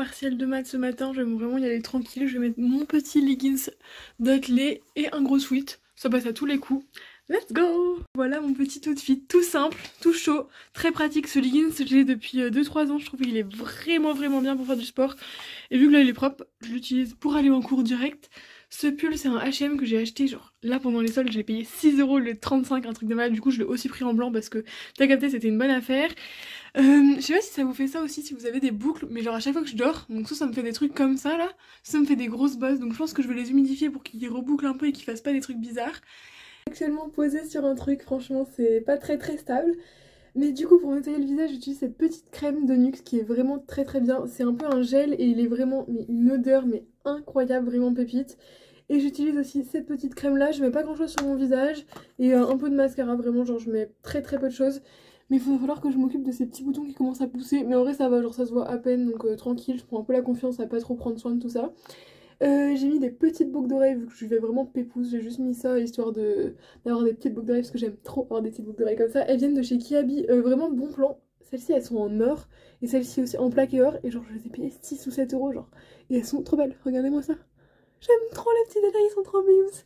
partiel de maths ce matin, je vais vraiment y aller tranquille. Je vais mettre mon petit leggings d'athlée et un gros sweat. Ça passe à tous les coups. Let's go! Voilà mon petit outfit, tout simple, tout chaud, très pratique. Ce leggings, je l'ai depuis 2-3 ans. Je trouve qu'il est vraiment bien pour faire du sport. Et vu que là il est propre, je l'utilise pour aller en cours direct. Ce pull, c'est un H&M que j'ai acheté genre là pendant les soldes. Je l'ai payé 6 € le 35, un truc de mal. Du coup, je l'ai aussi pris en blanc parce que t'as capté, c'était une bonne affaire. Je sais pas si ça vous fait ça aussi, si vous avez des boucles, mais genre à chaque fois que je dors, donc ça me fait des trucs comme ça là, ça me fait des grosses bosses, donc je pense que je vais les humidifier pour qu'ils rebouclent un peu et qu'ils fassent pas des trucs bizarres. Actuellement posée sur un truc, franchement c'est pas très stable, mais du coup pour nettoyer le visage j'utilise cette petite crème de NYX qui est vraiment très bien. C'est un peu un gel et il est vraiment une odeur mais incroyable, vraiment pépite. Et j'utilise aussi cette petite crème là, je mets pas grand chose sur mon visage et un peu de mascara, vraiment genre je mets très peu de choses. Mais il va falloir que je m'occupe de ces petits boutons qui commencent à pousser. Mais en vrai ça va, genre ça se voit à peine, donc tranquille, je prends un peu la confiance à pas trop prendre soin de tout ça. J'ai mis des petites boucles d'oreilles vu que je vais vraiment pépouse. J'ai juste mis ça histoire d'avoir des petites boucles d'oreilles parce que j'aime trop avoir des petites boucles d'oreilles comme ça. Elles viennent de chez Kiabi, vraiment bon plan. Celles-ci elles sont en or et celles-ci aussi en plaqué or. Et genre je les ai payées 6 ou 7 € genre. Et elles sont trop belles, regardez-moi ça. J'aime trop les petits détails, ils sont trop mimes.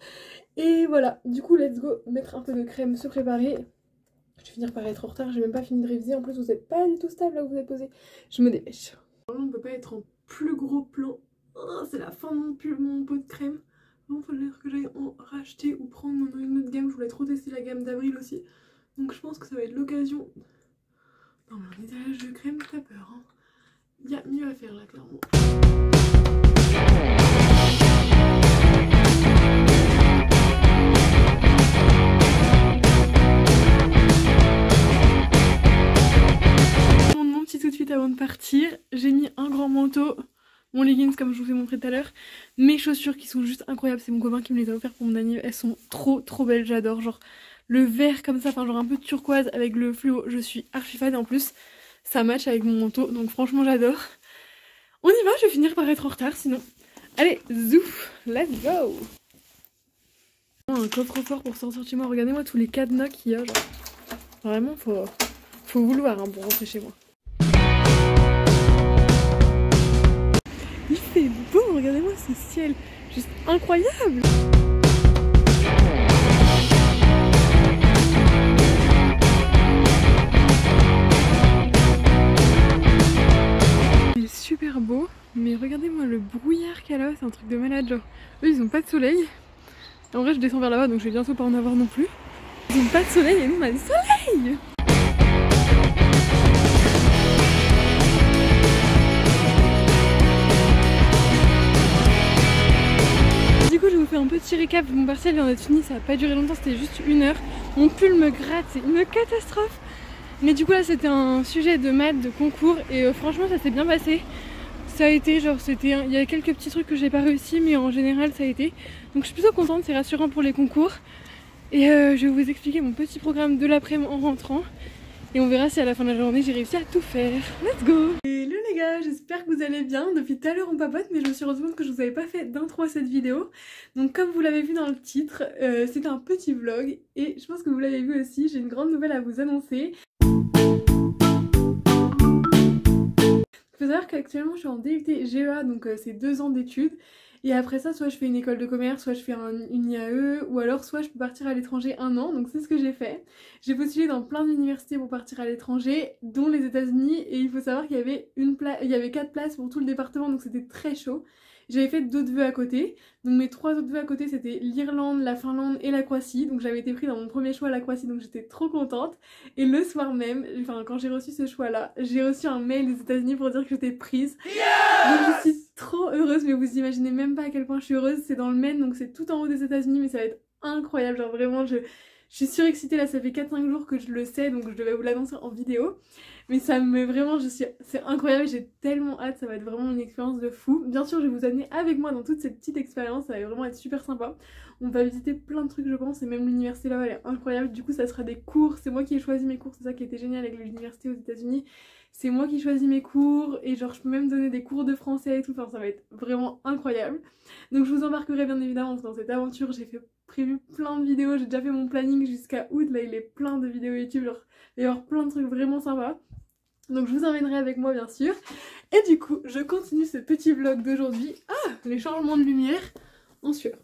Et voilà, du coup let's go mettre un peu de crème, se préparer. Je vais finir par être en retard, j'ai même pas fini de réviser. En plus vous êtes pas du tout stable là où vous êtes posé. Je me dépêche. Vraiment on peut pas être en plus gros plan. Oh, c'est la fin de mon pot de crème. Vraiment il falloir que j'aille en racheter ou prendre une autre gamme. Je voulais trop tester la gamme d'avril aussi. Donc je pense que ça va être l'occasion. Non mais un étalage de crème, t'as peur hein. Il y a mieux à faire là clairement. Avant de partir, j'ai mis un grand manteau, mon leggings comme je vous ai montré tout à l'heure, mes chaussures qui sont juste incroyables, c'est mon copain qui me les a offertes pour mon anniversaire, elles sont trop belles, j'adore, genre le vert comme ça, enfin genre un peu turquoise avec le fluo, je suis archi fan et en plus ça match avec mon manteau, donc franchement j'adore. On y va, je vais finir par être en retard sinon. Allez, zouf, let's go. Un coffre-fort pour sortir de chez moi, regardez-moi tous les cadenas qu'il y a, genre vraiment faut vouloir hein, pour rentrer chez moi. Il fait beau, regardez-moi ce ciel, juste incroyable. Il est super beau, mais regardez-moi le brouillard qu'il y a là, c'est un truc de malade, genre eux ils ont pas de soleil. En vrai je descends vers là-bas donc je vais bientôt pas en avoir non plus. Ils ont pas de soleil et nous on a du soleil. Je vous fais un petit récap, mon partiel vient d'être fini, ça a pas duré longtemps, c'était juste 1 heure. Mon pull me gratte, c'est une catastrophe. Mais du coup là c'était un sujet de maths, de concours et franchement ça s'est bien passé. Ça a été genre il y a quelques petits trucs que j'ai pas réussi mais en général ça a été. Donc je suis plutôt contente, c'est rassurant pour les concours. Et je vais vous expliquer mon petit programme de l'après-midi en rentrant. Et on verra si à la fin de la journée j'ai réussi à tout faire. Let's go! Hello les gars, j'espère que vous allez bien. Depuis tout à l'heure on papote mais je me suis rendu compte que je vous avais pas fait d'intro à cette vidéo. Donc comme vous l'avez vu dans le titre, c'est un petit vlog. Et je pense que vous l'avez vu aussi, j'ai une grande nouvelle à vous annoncer. Il faut savoir qu'actuellement je suis en DUT GEA, donc c'est 2 ans d'études. Et après ça, soit je fais une école de commerce, soit je fais une IAE, ou alors soit je peux partir à l'étranger 1 an, donc c'est ce que j'ai fait. J'ai postulé dans plein d'universités pour partir à l'étranger, dont les États-Unis, et il faut savoir qu'il y avait 4 places pour tout le département, donc c'était très chaud. J'avais fait d'autres vœux à côté, donc mes 3 autres vœux à côté c'était l'Irlande, la Finlande et la Croatie, donc j'avais été pris dans mon premier choix la Croatie, donc j'étais trop contente. Et le soir même, enfin quand j'ai reçu ce choix là, j'ai reçu un mail des États-Unis pour dire que j'étais prise. Donc je suis trop heureuse, mais vous imaginez même pas à quel point je suis heureuse. C'est dans le Maine, donc c'est tout en haut des États-Unis, mais ça va être incroyable, genre vraiment je suis surexcitée là, ça fait 4-5 jours que je le sais, donc je devais vous l'annoncer en vidéo. Mais ça me met vraiment, c'est incroyable, j'ai tellement hâte, ça va être vraiment une expérience de fou. Bien sûr je vais vous amener avec moi dans toute cette petite expérience, ça va vraiment être super sympa. On va visiter plein de trucs je pense, et même l'université là elle est incroyable. Du coup ça sera des cours, c'est moi qui ai choisi mes cours, c'est ça qui était génial avec l'université aux États-Unis. C'est moi qui choisis mes cours et genre je peux même donner des cours de français et tout, enfin ça va être vraiment incroyable. Donc je vous embarquerai bien évidemment dans cette aventure, j'ai prévu plein de vidéos, j'ai déjà fait mon planning jusqu'à août, là il est plein de vidéos YouTube, genre il va y avoir plein de trucs vraiment sympas. Donc je vous emmènerai avec moi bien sûr. Et du coup, je continue ce petit vlog d'aujourd'hui. Ah, les changements de lumière en sueur.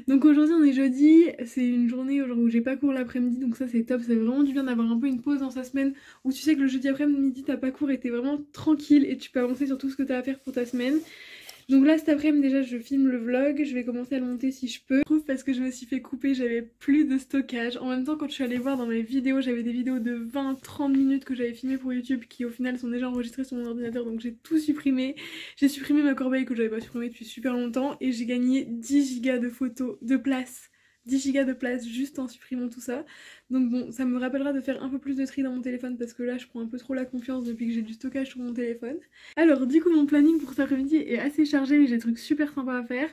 Donc aujourd'hui on est jeudi, c'est une journée où j'ai pas cours l'après-midi, donc ça c'est top, ça fait vraiment du bien d'avoir un peu une pause dans sa semaine où tu sais que le jeudi après-midi t'as pas cours et t'es vraiment tranquille et tu peux avancer sur tout ce que t'as à faire pour ta semaine. Donc là cet après-midi déjà je filme le vlog, je vais commencer à le monter si je peux. Je trouve parce que je me suis fait couper, j'avais plus de stockage. En même temps quand je suis allée voir dans mes vidéos, j'avais des vidéos de 20-30 minutes que j'avais filmées pour YouTube qui au final sont déjà enregistrées sur mon ordinateur, donc j'ai tout supprimé. J'ai supprimé ma corbeille que j'avais pas supprimée depuis super longtemps et j'ai gagné 10 Go de photos, de place. 10 Go de place juste en supprimant tout ça. Donc bon, ça me rappellera de faire un peu plus de tri dans mon téléphone parce que là je prends un peu trop la confiance depuis que j'ai du stockage sur mon téléphone. Alors du coup mon planning pour cet après-midi est assez chargé mais j'ai des trucs super sympas à faire.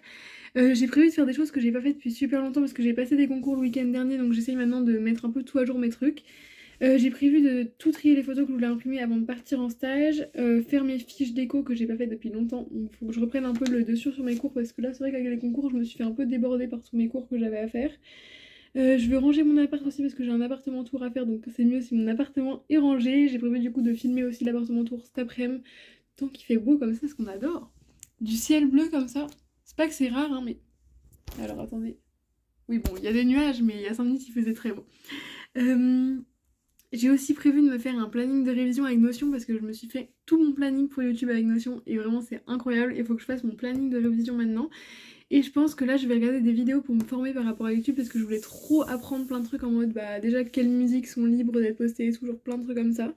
J'ai prévu de faire des choses que j'ai pas fait depuis super longtemps parce que j'ai passé des concours le week-end dernier, donc j'essaye maintenant de mettre un peu tout à jour mes trucs. J'ai prévu de tout trier les photos que je voulais imprimer avant de partir en stage, faire mes fiches déco que j'ai pas fait depuis longtemps. Il faut que je reprenne un peu le dessus sur mes cours parce que là c'est vrai qu'avec les concours je me suis fait un peu déborder par tous mes cours que j'avais à faire. Je veux ranger mon appart aussi parce que j'ai un appartement tour à faire, donc c'est mieux si mon appartement est rangé. J'ai prévu du coup de filmer aussi l'appartement tour cet après-midi, tant qu'il fait beau comme ça, ce qu'on adore. Du ciel bleu comme ça, c'est pas que c'est rare hein mais... Alors attendez, oui bon il y a des nuages mais il y a 5 minutes il faisait très beau. J'ai aussi prévu de me faire un planning de révision avec Notion parce que je me suis fait tout mon planning pour YouTube avec Notion et vraiment c'est incroyable. Il faut que je fasse mon planning de révision maintenant. Et je pense que là je vais regarder des vidéos pour me former par rapport à YouTube parce que je voulais trop apprendre plein de trucs en mode bah déjà quelles musiques sont libres d'être postées, toujours plein de trucs comme ça.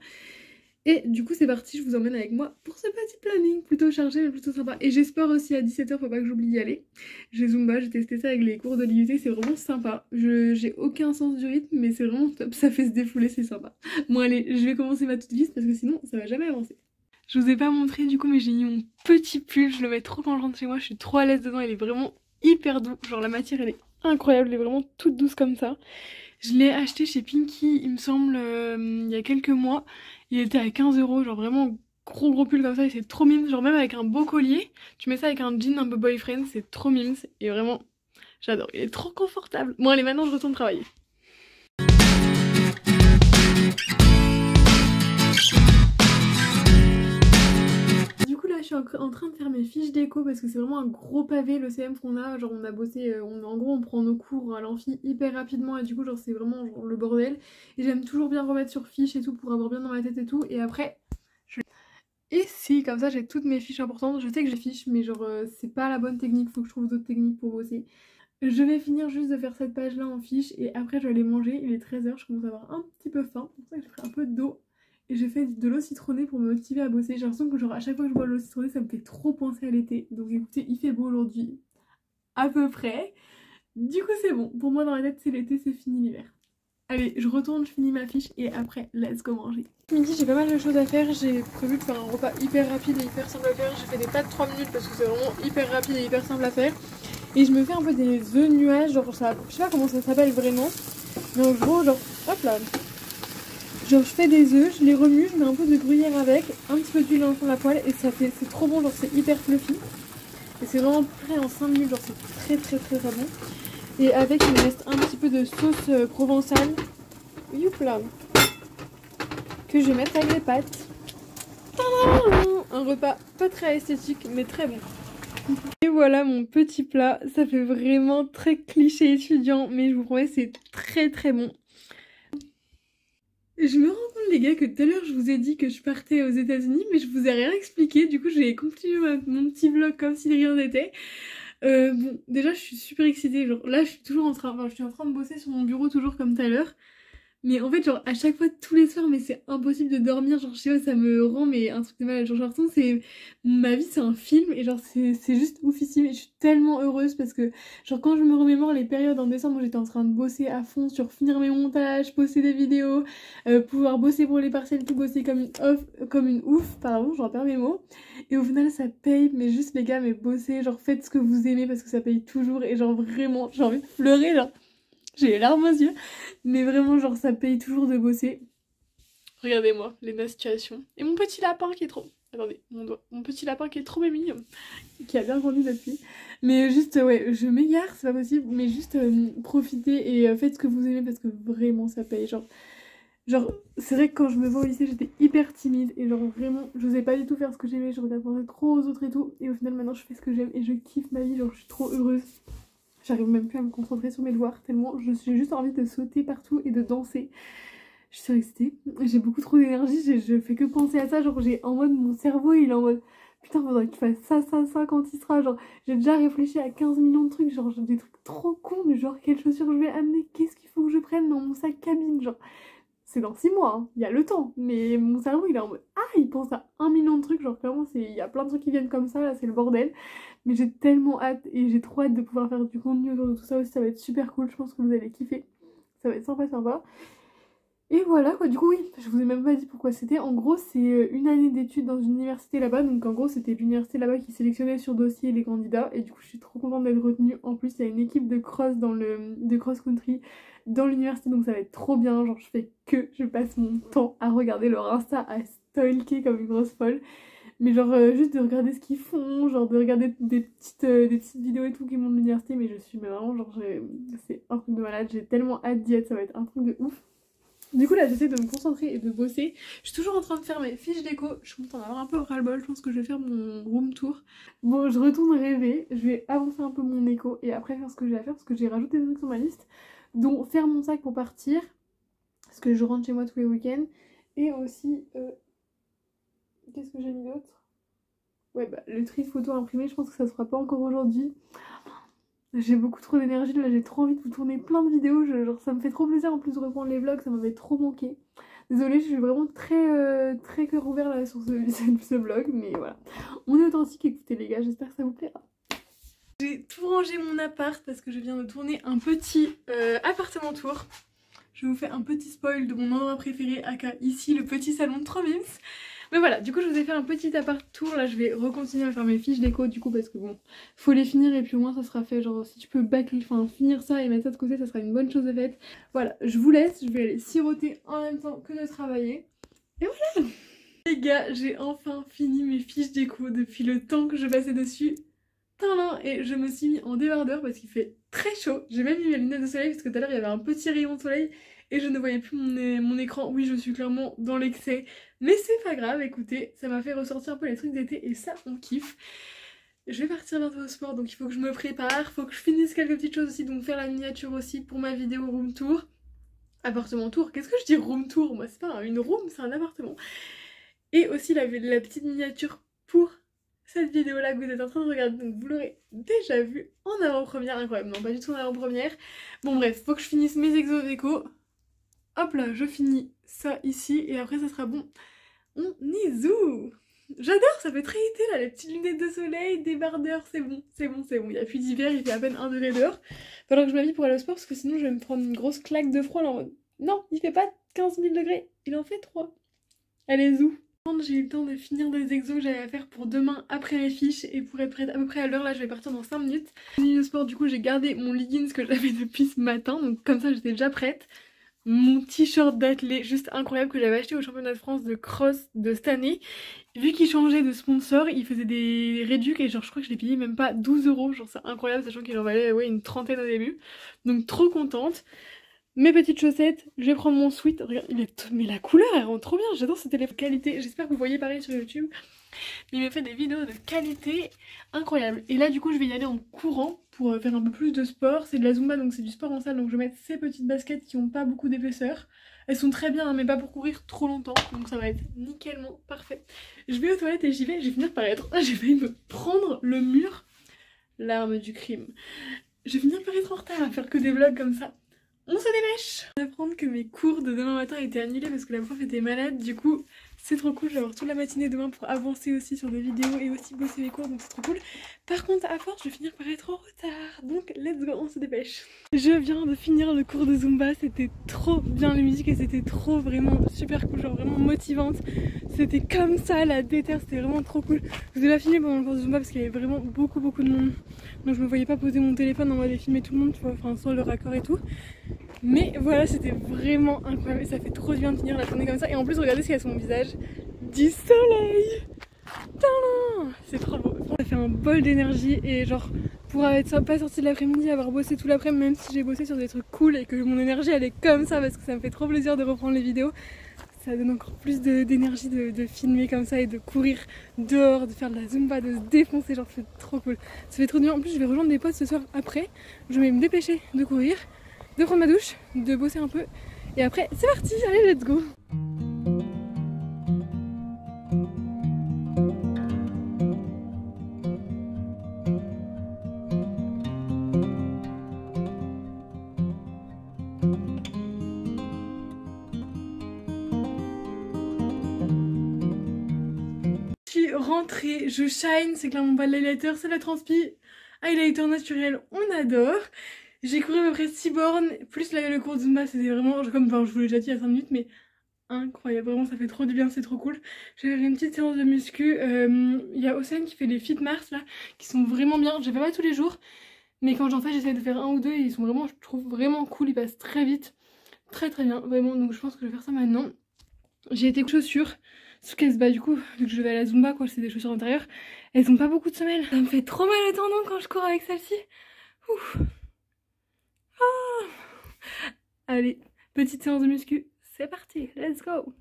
Et du coup c'est parti, je vous emmène avec moi pour ce petit planning plutôt chargé mais plutôt sympa. Et j'espère aussi à 17 h, faut pas que j'oublie d'y aller. J'ai Zumba, j'ai testé ça avec les cours de l'IUT, c'est vraiment sympa. J'ai aucun sens du rythme mais c'est vraiment top, ça fait se défouler, c'est sympa. Bon allez, je vais commencer ma toute liste parce que sinon ça va jamais avancer. Je vous ai pas montré du coup mais j'ai mis mon petit pull, je le mets trop quand je rentre chez moi, je suis trop à l'aise dedans, il est vraiment hyper doux. Genre la matière elle est incroyable, elle est vraiment toute douce comme ça. Je l'ai acheté chez Pinky, il me semble, il y a quelques mois. Il était à 15 €, genre vraiment gros pull comme ça et c'est trop mimes. Genre même avec un beau collier, tu mets ça avec un jean un peu boyfriend, c'est trop mimes. Et vraiment, j'adore, il est trop confortable. Bon allez, maintenant je retourne travailler. Du coup là je suis en train de faire mes fiches déco parce que c'est vraiment un gros pavé le CM qu'on a. Genre on a bossé, en gros on prend nos cours à l'amphi hyper rapidement et du coup genre c'est vraiment genre, le bordel. Et j'aime toujours bien remettre sur fiche et tout pour avoir bien dans ma tête et tout. Et après et si, comme ça j'ai toutes mes fiches importantes. Je sais que j'ai fiches mais genre c'est pas la bonne technique, faut que je trouve d'autres techniques pour bosser. Je vais finir juste de faire cette page là en fiche et après je vais aller manger. Il est 13 h, je commence à avoir un petit peu faim. C'est pour ça que j'ai pris un peu d'eau. Et j'ai fait de l'eau citronnée pour me motiver à bosser. J'ai l'impression que genre à chaque fois que je bois de l'eau citronnée ça me fait trop penser à l'été. Donc écoutez, il fait beau aujourd'hui, à peu près. Du coup c'est bon, pour moi dans la tête c'est l'été, c'est fini l'hiver. Allez, je retourne, je finis ma fiche et après let's go manger. Ce midi j'ai pas mal de choses à faire, j'ai prévu de faire un repas hyper rapide et hyper simple à faire. J'ai fait des pâtes 3 minutes parce que c'est vraiment hyper rapide et hyper simple à faire. Et je me fais un peu des œufs nuages, genre ça, je sais pas comment ça s'appelle vraiment. Mais en gros genre, hop là. Genre je fais des œufs, je les remue, je mets un peu de gruyère avec, un petit peu d'huile dans le fond de la poêle et ça fait, c'est trop bon, genre c'est hyper fluffy. Et c'est vraiment prêt en 5 minutes, genre c'est très bon. Et avec il me reste un petit peu de sauce provençale, youpla, que je vais mettre avec les pâtes. Un repas pas très esthétique mais très bon. Et voilà mon petit plat, ça fait vraiment très cliché étudiant mais je vous promets c'est très bon. Je me rends compte les gars que tout à l'heure je vous ai dit que je partais aux États-Unis mais je vous ai rien expliqué, du coup j'ai continué mon petit vlog comme si de rien n'était. Bon déjà je suis super excitée, genre là je suis toujours en train de bosser sur mon bureau toujours comme tout à l'heure. Mais en fait genre à chaque fois tous les soirs mais c'est impossible de dormir, genre je sais pas ça me rend mais un truc de malade, genre j'ai l'impression que c'est ma vie c'est un film et genre c'est juste oufissime et je suis tellement heureuse parce que genre quand je me remémore les périodes en décembre où j'étais en train de bosser à fond sur finir mes montages, poster des vidéos, pouvoir bosser pour les partiels, tout bosser comme une ouf, pardon j'en perds mes mots, et au final ça paye, mais juste les gars mais bossez, genre faites ce que vous aimez parce que ça paye toujours et genre vraiment j'ai envie de pleurer, genre j'ai les larmes aux yeux. Mais vraiment genre ça paye toujours de bosser. Regardez-moi, la situation. Et mon petit lapin qui est trop... Attendez, mon petit lapin qui est trop mignon. Qui a bien grandi depuis. Mais juste, ouais, je m'égare, c'est pas possible. Mais juste profitez et faites ce que vous aimez parce que vraiment ça paye. Genre, Genre, c'est vrai que quand je me vois au lycée, j'étais hyper timide et genre vraiment, j'osais pas du tout faire ce que j'aimais, je regardais trop aux autres et tout. Et au final, maintenant, je fais ce que j'aime et je kiffe ma vie, genre, je suis trop heureuse. J'arrive même plus à me concentrer sur mes devoirs tellement j'ai juste envie de sauter partout et de danser. Je suis excitée, j'ai beaucoup trop d'énergie, je fais que penser à ça, genre j'ai en mode, mon cerveau il est en mode putain faudrait que tu fasses ça quand il sera, genre j'ai déjà réfléchi à 15 millions de trucs, genre j'ai des trucs trop cons, du genre quelles chaussures je vais amener, qu'est-ce qu'il faut que je prenne dans mon sac cabine, genre c'est dans 6 mois, hein. Il y a le temps, mais mon cerveau il est en mode ah il pense à 1 million de trucs, genre clairement il y a plein de trucs qui viennent comme ça, là c'est le bordel, mais j'ai tellement hâte et j'ai trop hâte de pouvoir faire du contenu autour de tout ça aussi, ça va être super cool, je pense que vous allez kiffer, ça va être sympa. Et voilà quoi, du coup oui, je vous ai même pas dit pourquoi c'était. En gros c'est une année d'études dans une université là-bas, donc en gros c'était l'université là-bas qui sélectionnait sur dossier les candidats. Et du coup je suis trop contente d'être retenue. En plus il y a une équipe de cross-country dans l'université, donc ça va être trop bien. Genre je passe mon temps à regarder leur Insta, à stalker comme une grosse folle. Mais genre juste de regarder ce qu'ils font, genre de regarder des petites vidéos et tout qui montrent l'université. Mais je suis vraiment genre c'est un truc de malade, j'ai tellement hâte d'y être, ça va être un truc de ouf. Du coup là j'essaie de me concentrer et de bosser. Je suis toujours en train de faire mes fiches déco. Je suis en train d'avoir un peu ras-le-bol. Je pense que je vais faire mon room tour. Bon je retourne rêver. Je vais avancer un peu mon éco et après faire ce que j'ai à faire parce que j'ai rajouté des trucs sur ma liste. Donc faire mon sac pour partir. Parce que je rentre chez moi tous les week-ends. Et aussi... qu'est-ce que j'ai mis d'autre? Ouais bah le tri photo imprimé. Je pense que ça se fera pas encore aujourd'hui. J'ai beaucoup trop d'énergie, là j'ai trop envie de vous tourner plein de vidéos, genre ça me fait trop plaisir en plus de reprendre les vlogs, ça m'avait trop manqué. Désolée, je suis vraiment très cœur ouvert là sur ce vlog, mais voilà. On est authentique, écoutez les gars, j'espère que ça vous plaira. J'ai tout rangé mon appart parce que je viens de tourner un petit appartement tour. Je vous fais un petit spoil de mon endroit préféré, aka ici le petit salon de 3 Mims. Mais voilà, du coup je vous ai fait un petit appart tour, là je vais recontinuer à faire mes fiches déco du coup parce que bon, faut les finir et puis au moins ça sera fait, genre si tu peux finir ça et mettre ça de côté ça sera une bonne chose de faite. Voilà, je vous laisse, je vais aller siroter en même temps que de travailler. Et voilà les gars, j'ai enfin fini mes fiches déco depuis le temps que je passais dessus. Et je me suis mis en débardeur parce qu'il fait très chaud. J'ai même mis mes lunettes de soleil parce que tout à l'heure il y avait un petit rayon de soleil et je ne voyais plus mon écran. Oui, je suis clairement dans l'excès, mais c'est pas grave, écoutez, ça m'a fait ressortir un peu les trucs d'été et ça on kiffe. Je vais partir bientôt au sport donc il faut que je me prépare, faut que je finisse quelques petites choses aussi, donc faire la miniature aussi pour ma vidéo room tour. Appartement tour, qu'est-ce que je dis room tour? Moi c'est pas une room, c'est un appartement. Et aussi la petite miniature pour cette vidéo là que vous êtes en train de regarder, donc vous l'aurez déjà vu en avant-première, incroyable, non pas du tout en avant-première. Bon bref, faut que je finisse mes exos déco. Hop là, je finis ça ici et après ça sera bon. On est zou. J'adore, ça fait très été là, les petites lunettes de soleil, débardeur, c'est bon. Il n'y a plus d'hiver, il fait à peine 1 degré dehors. Falloir que je m'habille pour aller au sport parce que sinon je vais me prendre une grosse claque de froid là en mode non, il fait pas 15 000 degrés, il en fait 3. Allez zou. J'ai eu le temps de finir des exos que j'avais à faire pour demain après mes fiches et pour être prête à peu près à l'heure, là je vais partir dans 5 minutes. J'ai fini le sport, du coup j'ai gardé mon leggings que j'avais depuis ce matin, donc comme ça j'étais déjà prête. Mon t-shirt d'athlète juste incroyable que j'avais acheté au championnat de France de cross de cette année. Vu qu'il changeait de sponsor, il faisait des réducs et genre je crois que je l'ai payé même pas 12 €, genre c'est incroyable sachant qu'il en valait ouais, une trentaine au début. Donc trop contente. Mes petites chaussettes, je vais prendre mon sweat, regarde, mais la couleur elle rend trop bien, j'adore ce téléphone qualité, j'espère que vous voyez pareil sur YouTube. Mais il m'a fait des vidéos de qualité incroyable. Et là du coup je vais y aller en courant pour faire un peu plus de sport, c'est de la Zumba donc c'est du sport en salle, donc je vais mettre ces petites baskets qui ont pas beaucoup d'épaisseur. Elles sont très bien hein, mais pas pour courir trop longtemps, donc ça va être nickelement parfait. Je vais aux toilettes et j'y vais, je vais finir par être... Ah, j'ai failli me prendre le mur, l'arme du crime. Je vais finir par être en retard à faire que des vlogs comme ça. On se dépêche! Je viens d'apprendre que mes cours de demain matin étaient annulés parce que la prof était malade, du coup c'est trop cool, je vais avoir toute la matinée demain pour avancer aussi sur des vidéos et aussi bosser mes cours, donc c'est trop cool. Par contre à force je vais finir par être en retard, donc let's go, on se dépêche. Je viens de finir le cours de Zumba, c'était trop bien la musique et c'était trop vraiment super cool, genre vraiment motivante. C'était comme ça la déter, c'était vraiment trop cool. Je vous ai pas filmé pendant le cours de Zumba parce qu'il y avait vraiment beaucoup de monde, donc je me voyais pas poser mon téléphone en mode filmer tout le monde, tu vois, enfin sans le raccord et tout. Mais voilà, c'était vraiment incroyable, ça fait trop du bien de finir la journée comme ça. Et en plus regardez ce qu'il y a sur mon visage, du soleil. C'est trop beau, ça fait un bol d'énergie et genre pour être pas sortie de l'après-midi, avoir bossé tout l'après-midi, même si j'ai bossé sur des trucs cool et que mon énergie elle est comme ça parce que ça me fait trop plaisir de reprendre les vidéos. Ça donne encore plus d'énergie de filmer comme ça et de courir dehors, de faire de la zumba, de se défoncer, genre c'est trop cool. Ça fait trop du bien. En plus je vais rejoindre des potes ce soir après, je vais me dépêcher de courir, de prendre ma douche, de bosser un peu et après c'est parti, allez let's go. Rentrée, je shine, c'est clairement pas de l'highlighter, c'est la transpi highlighter naturel, on adore. J'ai couru à peu près 6 bornes, plus le cours de Zumba, c'était vraiment, comme je vous l'ai déjà dit il y a 5 minutes, mais incroyable, vraiment ça fait trop du bien, c'est trop cool. J'ai fait une petite séance de muscu, il y a Océane qui fait les Fit Mars là, qui sont vraiment bien, je les fais pas tous les jours, mais quand j'en fais j'essaie de faire un ou deux et ils sont vraiment, je trouve vraiment cool, ils passent très vite, très bien, vraiment, donc je pense que je vais faire ça maintenant. J'ai été chaussures. Sauf qu'elles, bah du coup, vu que je vais à la Zumba, quoi, c'est des chaussures intérieures, elles ont pas beaucoup de semelles. Ça me fait trop mal au tendon quand je cours avec celle-ci. Ah. Allez, petite séance de muscu, c'est parti, let's go.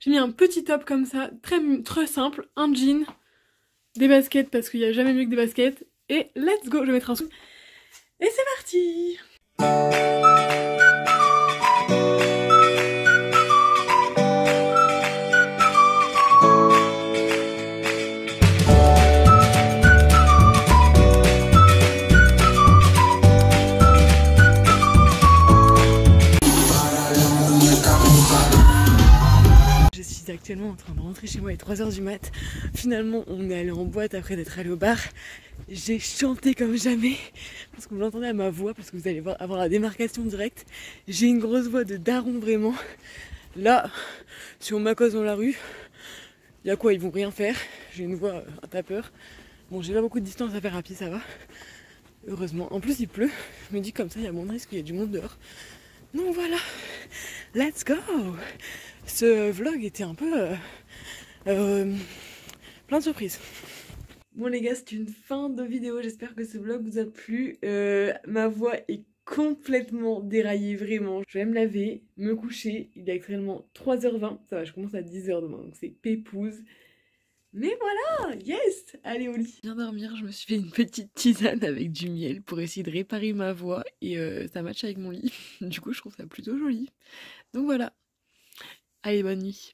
J'ai mis un petit top comme ça, très simple, un jean, des baskets parce qu'il n'y a jamais mieux que des baskets, et let's go, je vais mettre un sou. Et c'est parti. Actuellement en train de rentrer chez moi, il est 3h du mat. Finalement on est allé en boîte après d'être allé au bar. J'ai chanté comme jamais parce que vous l'entendez à ma voix, parce que vous allez avoir la démarcation directe. J'ai une grosse voix de daron vraiment. Là si on m'accose dans la rue, il y a quoi, ils vont rien faire. J'ai une voix un tapeur. Bon, j'ai pas beaucoup de distance à faire à pied, ça va, heureusement. En plus il pleut, je me dis comme ça il y a moins de risque qu'il y ait du monde dehors. Donc voilà, let's go. Ce vlog était un peu plein de surprises. Bon les gars, c'est une fin de vidéo, j'espère que ce vlog vous a plu. Ma voix est complètement déraillée, vraiment. Je vais me laver, me coucher, il est actuellement 3h20, ça va, je commence à 10h demain, donc c'est pépouze. Mais voilà, yes. Allez au lit. Je viens dormir, je me suis fait une petite tisane avec du miel pour essayer de réparer ma voix et ça match avec mon lit. Du coup je trouve ça plutôt joli. Donc voilà. Allez, bonne nuit.